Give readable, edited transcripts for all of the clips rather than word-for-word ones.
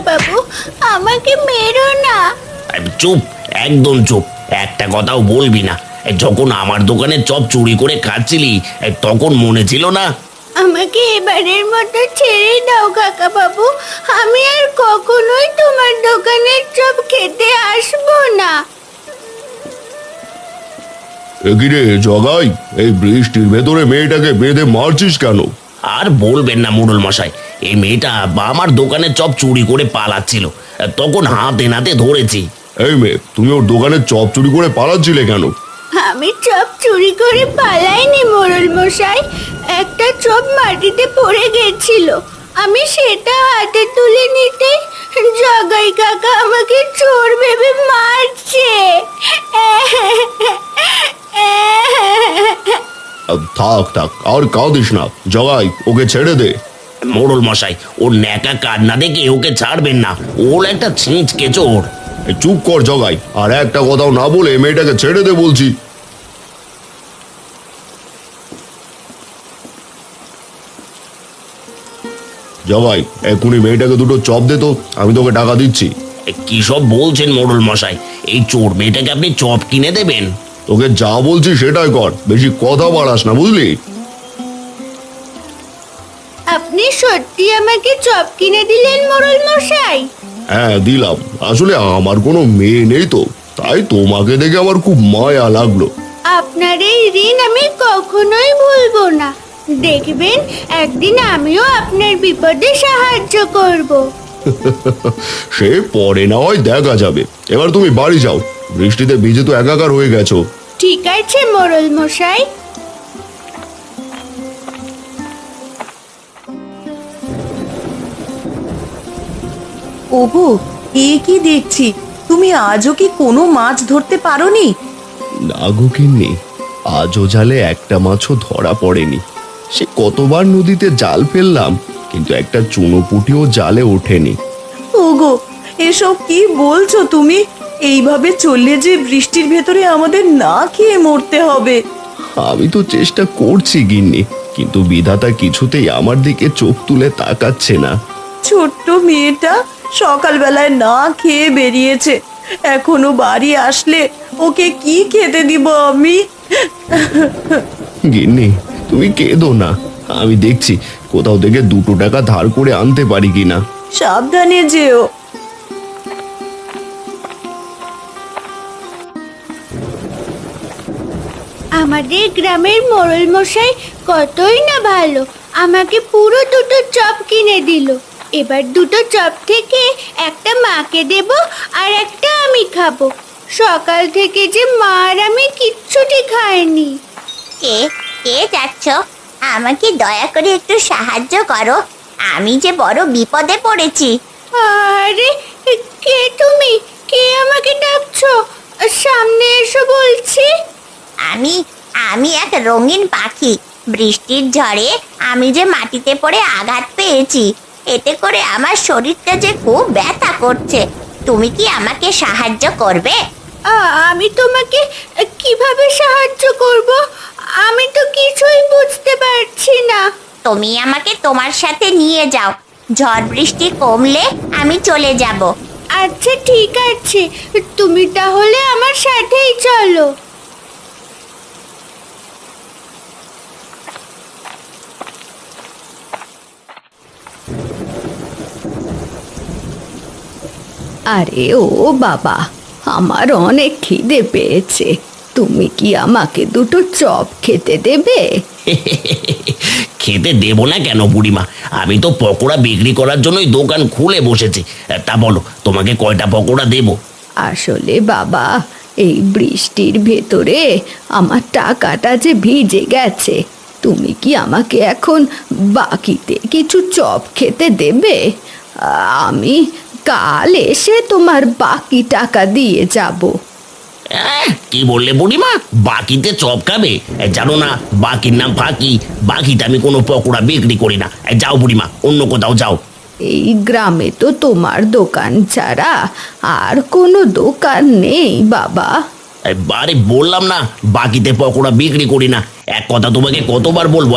বাবু, আমাকে মেরো না। চুপ, একদম চুপ, একটা কথাও বলবি না। যখন আমার দোকানে চপ চুরি করে খাচ্ছিলি তখন মনে ছিল না? আমাকে এবারের মতো ছেড়ে দাও কাকা বাবু, আমি আর কখনোই তোমার দোকানের চপ খেতে আসবো না। এগিরে জগাই, এই বৃষ্টির ভেতরে মেয়েটাকে বেঁধে মারছিস কেন? আর বলবেন না মোড়ল মশাই, এই মেয়েটা আমার দোকানে চপ চুরি করে পালাচ্ছিল, তখন হাতে নাতে ধরেছি। এই মেয়ে, তুমি ওর দোকানে চপ চুরি করে পালাচ্ছিলে কেন? আমি চপ চুরি করে পালাইনি মোড়ল মশাই, একটা চপ মাটিতে পড়ে গেছিল, আমি সেটা হাতে তুলে নিতে জগাই কাকা আমাকে চোর ভেবে মারছে। থাক থাক, আর কাঁদিস না জগাই, ওকে ছেড়ে দে। মোড়ল মশাই, ওর ন্যাকা কান্না দেখে ওকে ছাড়বেন না, ওর একটা ছিঁচকে চোর। চুপ কর জগাই, আর একটা কথাও না বলে মেয়েটাকে ছেড়ে দে বলছি। জগাই, এক্ষুনি মেয়েটাকে দুটো চপ দে তো, আমি তোকে টাকা দিচ্ছি। কি সব বলছেন মোড়ল মশাই? এই চোর মেয়েটাকে আপনি চপ কিনে দেবেন? তোকে যা বলছি সেটাই কর, বেশি কথা বাড়াস না, বুঝলি? আপনি সত্যি আমাকে চপ কিনে দিলেন মোড়ল মশাই? হ্যাঁ দিলাম, আসলে আমার কোনো মেয়ে নেই তো, তাই তোমাকে দেখে আমার খুব মায়া লাগলো। আপনার এই ঋণ আমি কখনোই ভুলবো না, দেখবেন একদিন আমিও আপনার বিপদে সাহায্য করব। সে পরে না হয় দেখা যাবে, এবার তুমি বাড়ি যাও, বৃষ্টিতে ভিজে তো একাকার হয়ে গেছো। ঠিক আছে মোড়ল মশাই। ওগো, এ কি দেখছি, তুমি আজও কি কোনো মাছ ধরতে পারোনি? না গো গিন্নি, আজও জালে একটা মাছও ধরা পড়েনি। সে কতবার নদীতে জাল ফেললাম, কিন্তু একটা চুনোপুটিও জালে ওঠেনি। ওগো, এসব কি বলছো তুমি? এইভাবে চললে যে বৃষ্টির ভেতরে আমাদের না খেয়ে মরতে হবে। আমি তো চেষ্টা করছি গিন্নি, কিন্তু বিধাতা কিছুতেই আমার দিকে চোখ তুলে তাকাচ্ছে না। ছোট্ট মেয়েটা সকালবেলায় না খেয়ে বেরিয়েছে, এখনো বাড়ি আসলে ওকে কি খেতে দিব আমি? গিন্নি, তুমি কেঁদো না, আমি দেখছি কোথাও থেকে 2 টাকা ধার করে আনতে পারি কিনা। সাবধানে যেও। আমাদের গ্রামের মোড়ল মশাই কতই না ভালো, আমাকে পুরো 2টো চপ কিনে দিল। এবার 2টো চপ থেকে একটা মাকে দেব আর একটা আমি খাবো। সকাল থেকে যে মা আর আমি কিচ্ছুটি খাইনি। কে কে যাচ্ছ? আমাকে দয়া করে একটু সাহায্য করো, আমি যে বড় বিপদে পড়েছি। আরে কে তুমি? কে আমাকে ডাকছো? সামনে এসো বলছি। আমি আমি এক রঙিন পাখি, বৃষ্টির ঝড়ে আমি যে মাটিতে পড়ে আঘাত পেয়েছি, এতে করে আমার শরীরটা যে খুব ব্যথা করছে। তুমি কি আমাকে সাহায্য করবে? আমি তোমাকে কিভাবে সাহায্য করব? আমি তো কিছুই বুঝতে পারছি না। তুমি আমাকে তোমার সাথে নিয়ে যাও, ঝড় বৃষ্টি কমলে আমি চলে যাব। আচ্ছা ঠিক আছে, তুমি তাহলে আমার সাথেই চলো। আরে ও বাবা, আমার অনেক খিদে পেয়েছে, তুমি কি আমাকে 2টো চপ খেতে দেবে? খেতে দেবো না কেন বুড়িমা, আমি তো পকোড়া বিক্রি করার জন্যই দোকান খুলে বসেছি। তা বলো, তোমাকে কয়টা পকোড়া দেবো? আসলে বাবা, এই বৃষ্টির ভেতরে আমার টাকাটা যে ভিজে গেছে, তুমি কি আমাকে এখন বাকিতে কিছু চপ খেতে দেবে? আমি কাল এসে তোমার বাকি টাকা দিয়ে যাব। কি বললে বুড়িমা? বাকিতে চপ খাবে? জানো না বাকির নাম ফাঁকি, বাকিতে আমি কোনো পকোড়া বিক্রি করি না। যাও বুড়িমা, অন্য কোথাও যাও। এই গ্রামে তো তোমার দোকান ছাড়া আর কোনো দোকান নেই বাবা। বারে বললাম না বাকিতে পকোড়া বিক্রি করি না, এক কথা তোমাকে কতবার বলবো?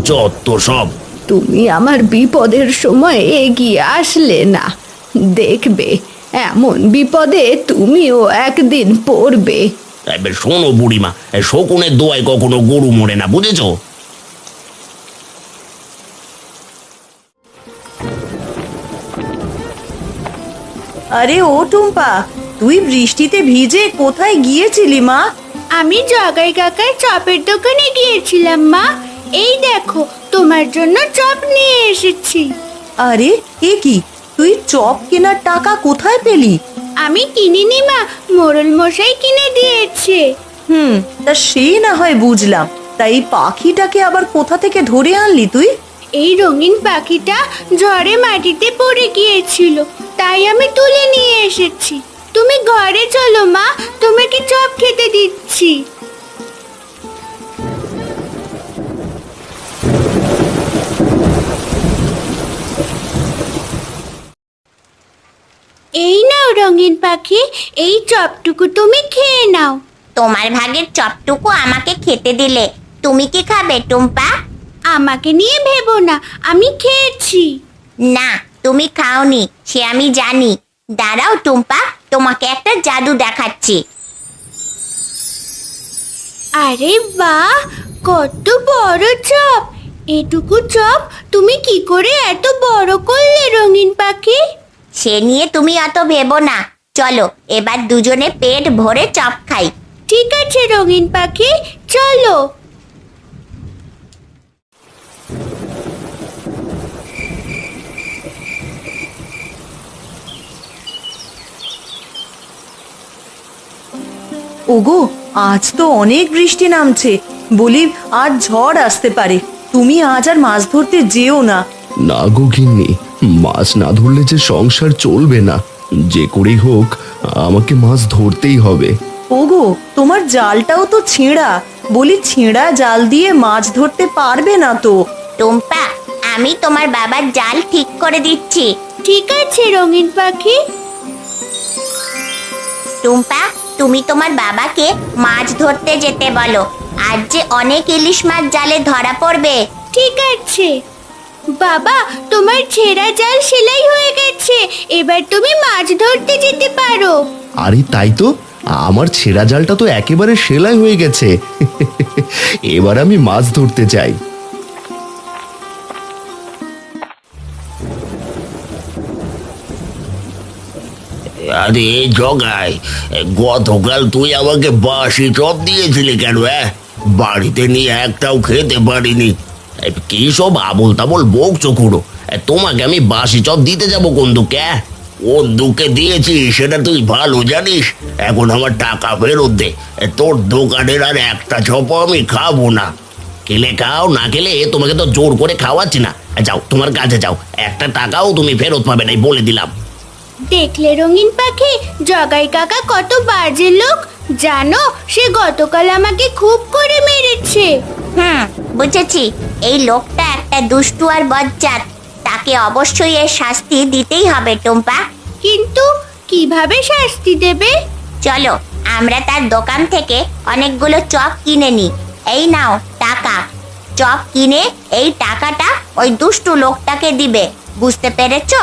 যত সব। তুমি আমার বিপদের সময় এগিয়ে আসলে না, দেখবে এমন বিপদে তুমিও একদিন পড়বে। এবার শোনো বুড়িমা, শকুনের দোয়ায় কখনো গরু মরে না, বুঝেছো? আরে ও টুম্পা, তুই বৃষ্টিতে ভিজে কোথায় গিয়েছিলি মা? আমি জগাই কাকার চপের দোকানে গিয়েছিলাম মা। এই দেখো তোমার জন্য চপ নিয়ে এসেছি। আরে এ কি, তুই চপ কেনার টাকা কোথায় পেলি? আমি কিনিনি মা, মোড়ল মশাই কিনে দিয়েছে। তা সেই না হয় বুঝলাম, তাই এই পাখিটাকে আবার কোথা থেকে ধরে আনলি তুই? এই রঙিন পাখিটা ঝড়ে মাটিতে পড়ে গিয়েছিল, তাই আমি তুলে নিয়ে এসেছি। তুমি ঘরে চলো মা, তোমাকে চপ খেতে দিচ্ছি। এই নাও রঙিন পাখি, এই চপটুকু তুমি খেয়ে নাও। তোমার ভাগের চপটুকু আমাকে খেতে দিলে, তুমি কি খাবে টুম্পা? আমাকে নিয়ে ভেবো না, আমি খেয়েছি। না, তুমি খাওনি সে আমি জানি। দাঁড়াও টুম্পা, তোমাকে একটা জাদু দেখাচ্ছি। আরে বাহ, কত বড় চপ! এটুকু চপ তুমি কি করে এত বড় করলে রঙিন পাখি? সে নিয়ে তুমি অত ভেবো না, চলো এবার দুজনে পেট ভরে চপ খাই। ঠিক আছে রঙিন পাখি, চলো। ওগো, আজ তো অনেক বৃষ্টি নামছে, বলি আর ঝড় আসতে পারে। তুমি আজ আর মাছ ধরতে যেও না। না গো গিন্নি, মাছ না ধরলে যে সংসার চলবে না। যে করেই হোক আমাকে মাছ ধরতেই হবে। ওগো, তোমার জালটাও তো ছেঁড়া, বলি ছেঁড়া জাল দিয়ে মাছ ধরতে পারবে না তো? টুম্পা, আমি তোমার বাবার জাল ঠিক করে দিচ্ছি। ঠিক আছে রঙিন পাখি। টুম্পা, তুমি তোমার বাবাকে মাছ ধরতে যেতে বলো। আজ যে অনেক ইলিশ মাছ জালে ধরা পড়বে। ঠিক আছে বাবা, তোমার ছেঁড়া জাল সেলাই হয়ে গেছে, এবার তুমি মাছ ধরতে যেতে পারো। আরে তাই তো, আমার ছেঁড়া জালটা তো একেবারে সেলাই হয়ে গেছে। এবার আমি মাছ ধরতে চাই। আরে জগাই, গতকাল তুই আমাকে বাসি চপ দিয়েছিলি কেন? বাড়িতে নিয়ে একটাও খেতে পারিনি। কি সব আবোল তাবোল বকছো খুড়ো? তোমাকে আমি বাসি চপ দিতে যাবো কোন দুঃখে? কোন দুঃখে দিয়েছি সেটা তুই ভালো জানিস। এখন আমার টাকা ফেরত দে। তোর দোকানের আর একটা চপও আমি খাবো না। খেলে খাও, না খেলে তোমাকে তো জোর করে খাওয়াচ্ছি না। যাও তোমার কাছে যাও, একটা টাকাও তুমি ফেরত পাবে না, বলে দিলাম। দেখলে রঙিন পাখি, জগাই কাকা কত বাজে লোক জানো? সে গতকাল আমাকে খুব করে মেরেছে। বুঝেছি, এই লোকটা একটা দুষ্টু আর বজ্জাত। তাকে অবশ্যই এর শাস্তি দিতেই হবে টুম্পা। কিন্তু কিভাবে শাস্তি দেবে? চলো আমরা তার দোকান থেকে অনেকগুলো চপ কিনে নিই। এই নাও টাকা। চপ কিনে এই টাকাটা ওই দুষ্টু লোকটাকে দিবে, বুঝতে পেরেছো?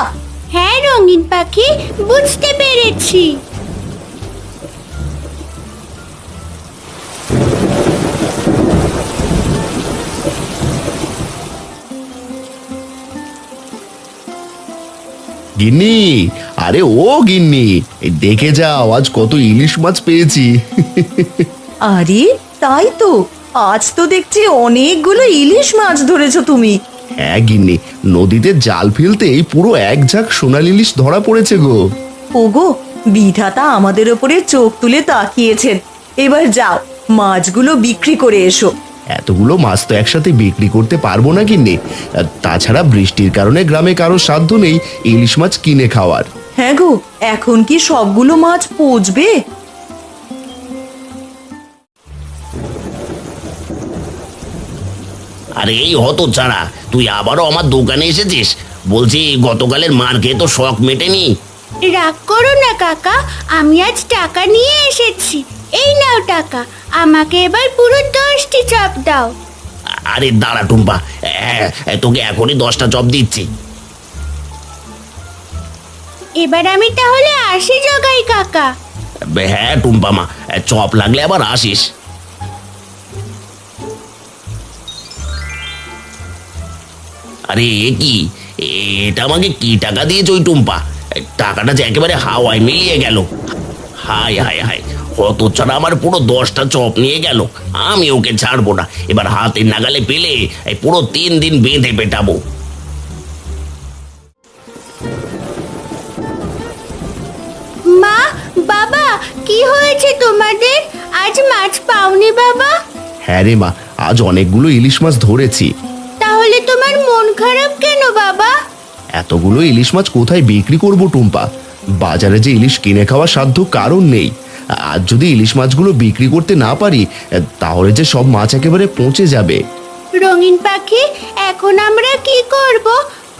হ্যাঁ রঙিন পাখি, বুঝতে পেরেছি। গিন্নি, আরে ও গিন্নি, এই দেখে যাও আজ কত ইলিশ মাছ পেয়েছি। আরে তাই তো, আজ তো দেখছি অনেকগুলো ইলিশ মাছ ধরেছো তুমি। হ্যাঁ গিন্নি, নদীতে জাল ফেলতেই পুরো এক ঝাঁক সোনালি ইলিশ ধরা পড়েছে গো। ওগো, বিধাতা আমাদের ওপরে চোখ তুলে তাকিয়েছেন। এবার যাও, মাছগুলো বিক্রি করে এসো। এতগুলো মাছ তো একসাথে বিক্রি করতে পারবো না গিন্নি। তাছাড়া বৃষ্টির কারণে গ্রামে কারো সাধ্য নেই ইলিশ মাছ কিনে খাওয়ার। হ্যাঁ গো, এখন কি সবগুলো মাছ পচবে? আরে এই হতো ছাড়া, তুই আবারও আমার দোকানে এসেছিস? বলছি গতকালের মার খেয়ে তো শখ মেটেনি। রাগ করো না কাকা, আমি আজ টাকা নিয়ে এসেছি। এই নাও টাকা, আমাকে এবার পুরো 10টি চপ দাও। আরে দাঁড়া টুম্পা, তোকে এখনই 10টা চপ দিচ্ছি। এবার আমি তাহলে আসি জগাই কাকা। হ্যাঁ টুম্পা মা, চপ লাগলে আবার আসিস। আরে এ কি, এটা আমাকে কি টাকা দিয়েছ ওই টুম্পা? টাকাটা যে একেবারে হাওয়ায় মিলিয়ে গেল। হায় হায় হায়, কত ছাড়া আমার পুরো 10টা চপ নিয়ে গেল। আমি ওকে ছাড়বো না, এবার হাতের নাগালে পেলে এই পুরো 3 দিন বেঁধে পেটাবো। মা, বাবা, কি হয়েছে তোমাদের? আজ মাছ পাওনি বাবা? হ্যাঁ রে মা, আজ অনেকগুলো ইলিশ মাছ ধরেছি। তাহলে তোমার মন খারাপ কেন বাবা? এতগুলো ইলিশ মাছ কোথায় বিক্রি করব টুম্পা? বাজারে যে ইলিশ কিনে খাওয়ার সাধ্য কারণ নেই। আজ যদি ইলিশ মাছগুলো বিক্রি করতে না পারি, তাহলে যে সব মাছ একেবারে পচে যাবে। রঙিন পাখি, এখন আমরা কি করব?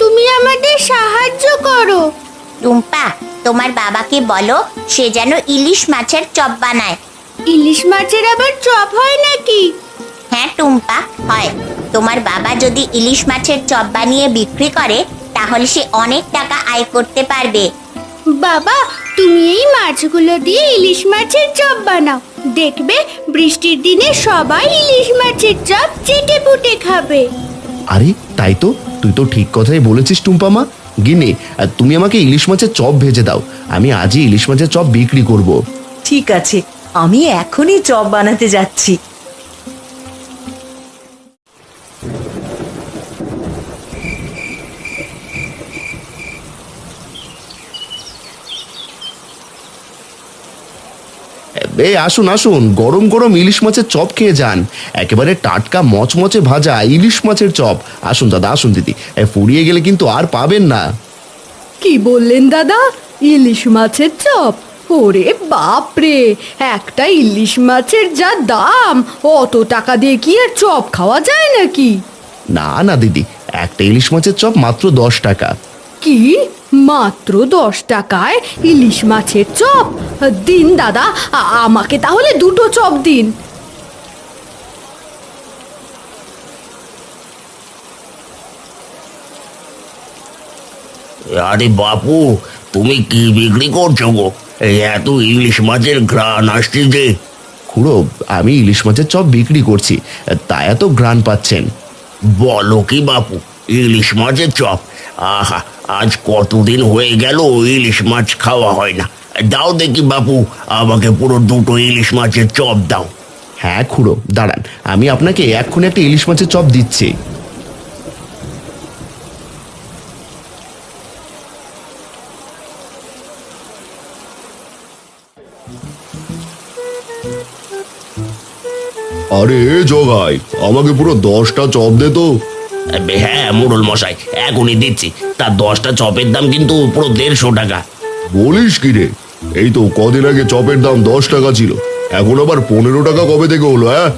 তুমি আমাদের সাহায্য করো। টুম্পা, তোমার বাবাকে বলো সে যেন ইলিশ মাছের চপ বানায়। ইলিশ মাছের আবার চপ হয় নাকি? হ্যাঁ টুম্পা, হয়। তোমার বাবা যদি ইলিশ মাছের চপ বানিয়ে বিক্রি করে তাহলে সে অনেক টাকা আয় করতে পারবে। বাবা, তুমি এই মাছগুলো দিয়ে ইলিশ মাছের চপ বানাও, দেখবে বৃষ্টির দিনে সবাই ইলিশ মাছের চপ চেটে পুটে খাবে। আরে তাই তো, তুই তো ঠিক কথাই বলেছিস টুম্পা মা। গিন্নি, তুমি আমাকে ইলিশ মাছের চপ ভেজে দাও, আমি আজই ইলিশ মাছের চপ বিক্রি করব। ঠিক আছে, আমি এখনই চপ বানাতে যাচ্ছি। আসুন আসুন, গরম গরম ইলিশ মাছের চপ খেয়ে যান। একেবারে টাটকা মচমচে ভাজা ইলিশ মাছের চপ। আসুন দাদা, আসুন দিদি, ফুরিয়ে গেলে কিন্তু আর পাবেন না। কি বললেন দাদা? ইলিশ মাছের চপ? ওরে বাপরে, একটা ইলিশ মাছের যা দাম, অত টাকা দিয়ে কি আর চপ খাওয়া যায় নাকি? না না দিদি, একটা ইলিশ মাছের চপ মাত্র 10 টাকা। কি, মাত্র 10 টাকায় ইলিশ মাছের চপ? দিন দাদা, আমাকে তাহলে 2টো চপ দিন। আরে বাপু, তুমি কি বিক্রি করছো গো? এই এত ইলিশ মাছের ঘ্রাণ আসছে যে। খুড়ো, আমি ইলিশ মাছের চপ বিক্রি করছি, তা এত ঘ্রাণ পাচ্ছেন? বলো কি বাপু, ইলিশ মাছের চপ? আহা, আজ কতদিন হয়ে গেল ইলিশ মাছ খাওয়া হয় না। দাও দেখি বাপু, আমাকে পুরো 2টো ইলিশ মাছের চপ দাও। হ্যাঁ খুড়ো, দাঁড়ান, আমি আপনাকে এক্ষুনি একটা ইলিশ মাছের চপ দিচ্ছি। আরে জগাই, আমাকে পুরো 10টা চপ দে তো। হ্যাঁ মোড়ল মশাই, এখনই দিচ্ছি। তার 10টা চপের দাম কিন্তু পুরো 150 টাকা। বলিস কি রে, এই তো কদিন আগে চপের দাম 10 টাকা ছিল, এখন আবার 15 টাকা কবে থেকে হলো? হ্যাঁ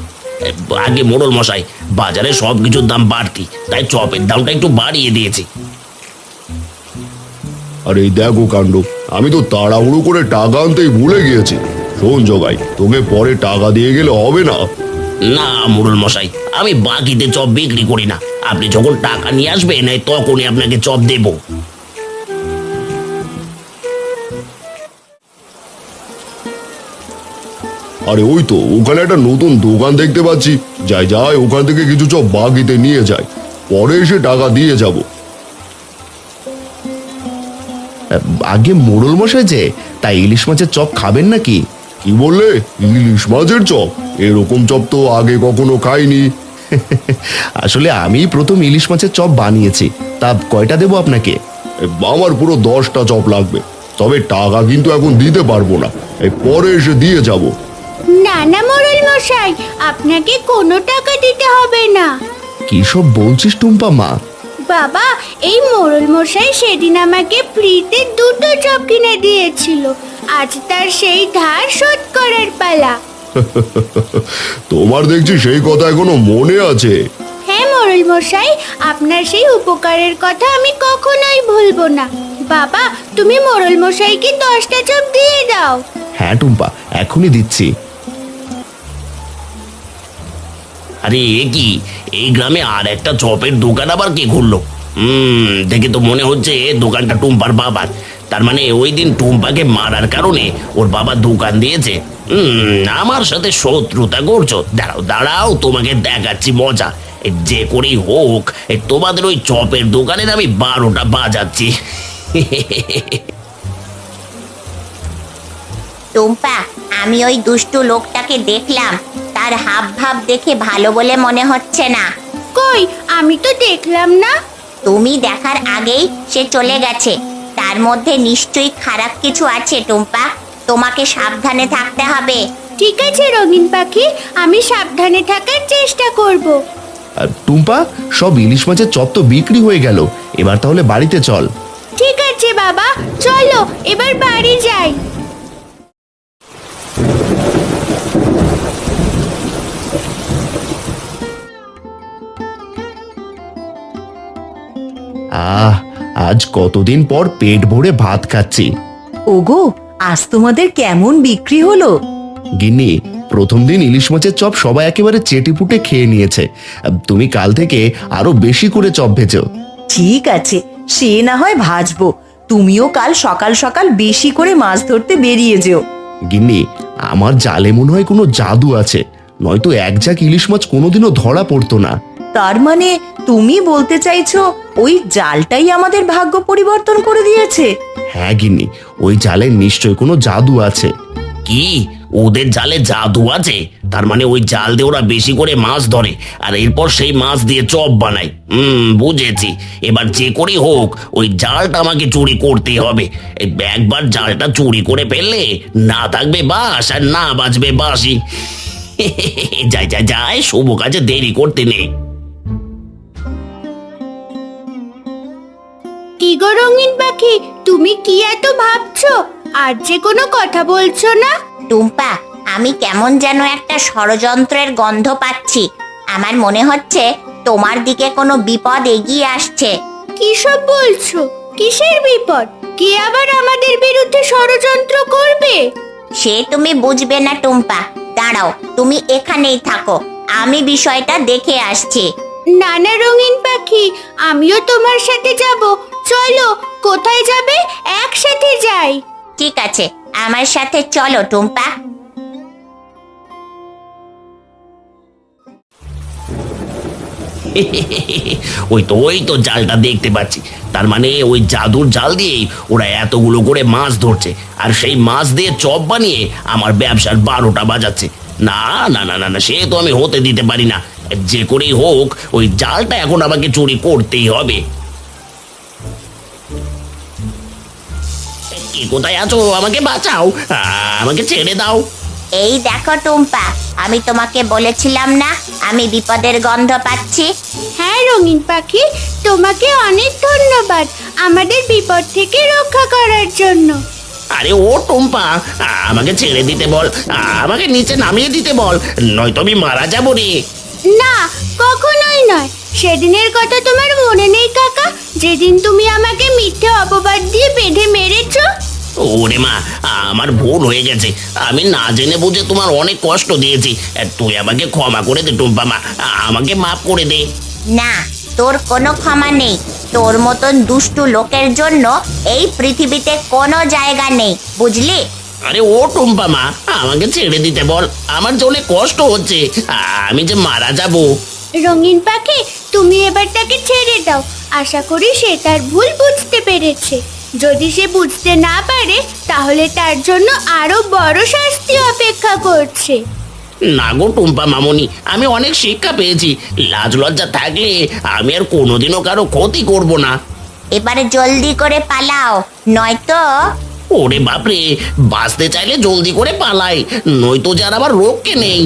আগে মোড়ল মশাই, বাজারে সব কিছুর দাম বাড়তি, তাই চপের দামটা একটু বাড়িয়ে দিয়েছি। আরে এই দেখো কাণ্ড, আমি তো তাড়াহুড়ো করে টাকা আনতেই ভুলে গিয়েছি। শোন জগাই, তোকে পরে টাকা দিয়ে গেলে হবে না? না মোড়ল মশাই, আমি বাকিতে চপ বিক্রি করি না। আপনি যখন টাকা নিয়ে আসবেন তখনই আপনাকে চপ দেব। আরে ওই তো ওখানে একটা নতুন দোকান দেখতে পাচ্ছি, যাই যাই ওখান থেকে কিছু চপ বাকিতে নিয়ে যাই, পরে এসে টাকা দিয়ে যাব। আগে মোড়ল মশাই যে, তাই ইলিশ মাছের চপ খাবেন নাকি? কি বললে, ইলিশ মাছের চপ? এরকম চপ তো আগে কখনো খাইনি। আসলে আমি প্রথম ইলিশ মাছের চপ বানিয়েছি, তা কয়টা দেবো আপনাকে? আমার পুরো 10টা চপ লাগবে, তবে টাকা কিন্তু এখন দিতে পারবো না, পরে এসে দিয়ে যাব। না না মোড়ল মশাই, আপনাকে কোনো টাকা দিতে হবে না। কি সব বলছিস টুম্পা মা? বাবা, এই মোড়ল মশাই সেদিন আমাকে ফ্রিতে 2টো চপ কিনে দিয়েছিল, আজ তার সেই ধার শোধ করার পালা। তোমার দেখছি সেই কথা এখনো মনে আছে। হ্যাঁ মোড়ল মশাই, আপনার সেই উপকারের কথা আমি কখনোই ভুলবো না। বাবা, তুমি মোড়ল মশাইকে 10টা চপ দিয়ে দাও। হ্যাঁ টুম্পা, এখনই দিচ্ছি। আরে এ কি, এই গ্রামে আর একটা চপের দোকান আবার কে খুললো? দেখে তো মনে হচ্ছে দোকানটা টুম্পার বাবার। তার মানে ওই দিন টুম্পাকে মারার কারণে ওর বাবা দোকান দিয়েছে। আমার সাথে শত্রুতা করছো? দাঁড়াও দাঁড়াও, তোমাকে দেখাচ্ছি মজা। যে করেই হোক তোমাদের ওই চপের দোকানের আমি 12টা বাজাচ্ছি। টুম্পা, আমি ওই দুষ্টু লোকটাকে দেখলাম, তার হাব ভাব দেখে ভালো বলে মনে হচ্ছে না। কই, আমি তো দেখলাম না। তুমি দেখার আগেই সে চলে গেছে, তার মধ্যে নিশ্চয়ই খারাপ কিছু আছে টুম্পা, তোমাকে সাবধানে থাকতে হবে। ঠিক আছে রঙিন পাখি, আমি সাবধানে থাকার চেষ্টা করব। আর টুম্পা, সব ইলিশ মাছের চপ তো বিক্রি হয়ে গেল, এবার তাহলে বাড়িতে চল। ঠিক আছে বাবা, চলো এবার বাড়ি যাই। আজ কতদিন পর পেট ভরে ভাত খাচ্ছি। ওগো, আজ তোমাদের কেমন বিক্রি হলো? গিন্নি, প্রথম দিন ইলিশ মাছের চপ সবাই একেবারে চেটেপুটে খেয়ে নিয়েছে। তুমি কাল থেকে আরো বেশি করে চপ ভেজো। ঠিক আছে, সে না হয় ভাজবো, তুমিও কাল সকাল সকাল বেশি করে মাছ ধরতে বেরিয়ে যেও। গিন্নি, আমার জালে মনে হয় কোনো জাদু আছে, নয়তো এক ঝাঁক ইলিশ মাছ কোনোদিনও ধরা পড়তো না। তার মানে তুমি বলতে চাইছো ওই জালটাই আমাদের ভাগ্য পরিবর্তন করে দিয়েছে? হ্যাঁ গিন্নি, ওই জালে নিশ্চয় কোনো জাদু আছে। কি, ওদের জালে জাদু আছে? তার মানে ওই জাল দিয়ে ওরা বেশি করে মাছ ধরে আর এরপর সেই মাছ দিয়ে চপ বানায়। বুঝেছি। এবার যে করে হোক ওই জালটা আমাকে চুরি করতেই হবে। একবার জালটা চুরি করে ফেললে না থাকবে বাঁশ আর না বাজবে বাঁশি। যাই যাই যাই, শুভ কাজে দেরি করতে নেই। কি গো রঙিন পাখি, তুমি কি এত ভাবছো? আর যে কোনো কথা বলছো না? টুম্পা, আমি কেমন যেন একটা ষড়যন্ত্রের গন্ধ পাচ্ছি। আমার মনে হচ্ছে তোমার দিকে কোনো বিপদ এগিয়ে আসছে। কি সব বলছো? কিসের বিপদ? কে আবার আমাদের বিরুদ্ধে ষড়যন্ত্র করবে? সে তুমি বুঝবে না টুম্পা, দাঁড়াও, তুমি এখানেই থাকো, আমি বিষয়টা দেখে আসছি। নানা রঙিন পাখি, আমিও তোমার সাথে যাব। চলো, কোথায় যাবে? একসাথে যাই। ঠিক আছে, আমার সাথে চলো টুম্পা। ওই তো জালটা দেখতে পাচ্ছি। তার মানে ওই জাদুর জাল দিয়েই ওরা এতগুলো করে মাছ ধরছে আর সেই মাছ দিয়ে চপ বানিয়ে আমার ব্যবসার 12টা বাজাচ্ছে। না না না না না, সে তো আমি হতে দিতে পারি না। যে করেই হোক ওই জালটা এখন আমাকে চুরি করতেই হবে। কি, কোথায় আছো? আমাকে বাঁচাও, আমাকে ছেড়ে দাও। এই দেখো টুম্পা, আমি তোমাকে বলেছিলাম না আমি বিপদের গন্ধ পাচ্ছি। হ্যাঁ রঙিন পাখি, তোমাকে অনেক ধন্যবাদ আমাদের বিপদ থেকে রক্ষা করার জন্য। আরে ও টুম্পা, আমাকে ছেড়ে দিতে বল, আমাকে নিচে নামিয়ে দিতে বল, নয়তো আমি মারা যাবো রে। না, কখনোই নয়। সেদিনের কথা তোমার মনে নেই কাকা, যেদিন তুমি আমাকে মিথ্যে অপবাদ দিয়ে বেঁধে মেরেছো? ওরে মা, আমার ভুল হয়ে গেছে। আমি না জেনে বুঝে তোমার অনেক কষ্ট দিয়েছি। তুই আমাকে ক্ষমা করে দে টুম্পা মা, আমাকে মাফ করে দে। না, তোর কোনো ক্ষমা নেই। তোর মতন দুষ্টু লোকের জন্য এই পৃথিবীতে কোনো জায়গা নেই, বুঝলি? আরে ও টুম্পা মা, আমাকে ছেড়ে দিতে বল, আমার যে অনেক কষ্ট হচ্ছে, আমি যে মারা যাবো। রঙিন পাখি, তুমি এবার তাকে ছেড়ে দাও। আশা করি সে তার ভুল বুঝতে পেরেছে। যদি সে বুঝতে না পারে তাহলে তার জন্য আরো বড় শাস্তি অপেক্ষা করছে। না গো টুম্পা মামনি, আমি অনেক শিক্ষা পেয়েছি। লাজ লজ্জা থাকলে আমি আর কোনোদিনও কারো ক্ষতি করব না। এবারে জলদি করে পালাও, নয়তো। ওরে বাপরে, বাঁচতে চাইলে জলদি করে পালাই, নয়তো যার আবার রক্ষে নেই।